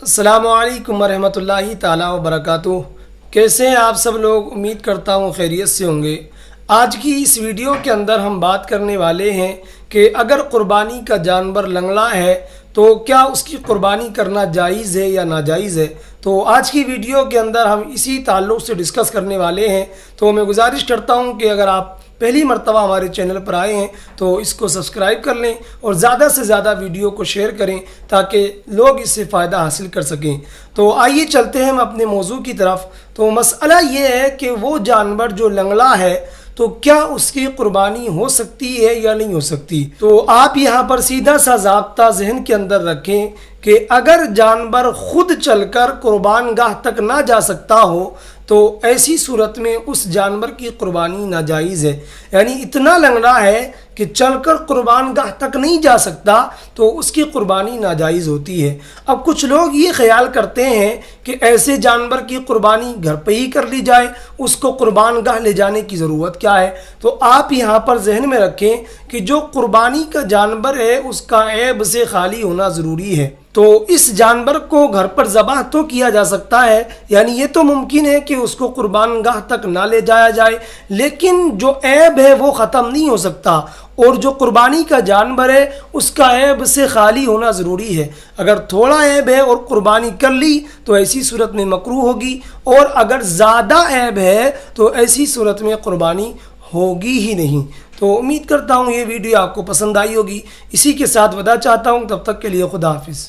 السلام علیکم ورحمۃ اللہ تعالیٰ وبرکاتہ۔ کیسے ہیں آپ سب لوگ؟ امید کرتا ہوں خیریت سے ہوں گے۔ آج کی اس ویڈیو کے اندر ہم بات کرنے والے ہیں کہ اگر قربانی کا جانور لنگڑا ہے تو کیا اس کی قربانی کرنا جائز ہے یا ناجائز ہے۔ تو آج کی ویڈیو کے اندر ہم اسی تعلق سے ڈسکس کرنے والے ہیں۔ تو میں گزارش کرتا ہوں کہ اگر آپ پہلی مرتبہ ہمارے چینل پر آئے ہیں تو اس کو سبسکرائب کر لیں اور زیادہ سے زیادہ ویڈیو کو شیئر کریں تاکہ لوگ اس سے فائدہ حاصل کر سکیں۔ تو آئیے چلتے ہیں ہم اپنے موضوع کی طرف۔ تو مسئلہ یہ ہے کہ وہ جانور جو لنگڑا ہے تو کیا اس کی قربانی ہو سکتی ہے یا نہیں ہو سکتی۔ تو آپ یہاں پر سیدھا سا ضابطہ ذہن کے اندر رکھیں کہ اگر جانور خود چل کر قربان گاہ تک نہ جا سکتا ہو تو ایسی صورت میں اس جانور کی قربانی ناجائز ہے۔ یعنی اتنا لنگڑا ہے کہ چل کر قربان گاہ تک نہیں جا سکتا تو اس کی قربانی ناجائز ہوتی ہے۔ اب کچھ لوگ یہ خیال کرتے ہیں کہ ایسے جانور کی قربانی گھر پہ ہی کر لی جائے، اس کو قربان گاہ لے جانے کی ضرورت کیا ہے۔ تو آپ یہاں پر ذہن میں رکھیں کہ جو قربانی کا جانور ہے اس کا عیب سے خالی ہونا ضروری ہے۔ تو اس جانور کو گھر پر ذبح تو کیا جا سکتا ہے، یعنی یہ تو ممکن ہے کہ اس کو قربان گاہ تک نہ لے جایا جائے، لیکن جو عیب ہے وہ ختم نہیں ہو سکتا، اور جو قربانی کا جانور ہے اس کا عیب سے خالی ہونا ضروری ہے۔ اگر تھوڑا عیب ہے اور قربانی کر لی تو ایسی صورت میں مکروہ ہوگی، اور اگر زیادہ عیب ہے تو ایسی صورت میں قربانی ہوگی ہی نہیں۔ تو امید کرتا ہوں یہ ویڈیو آپ کو پسند آئی ہوگی۔ اسی کے ساتھ وداع چاہتا ہوں، تب تک کے لیے خدا حافظ۔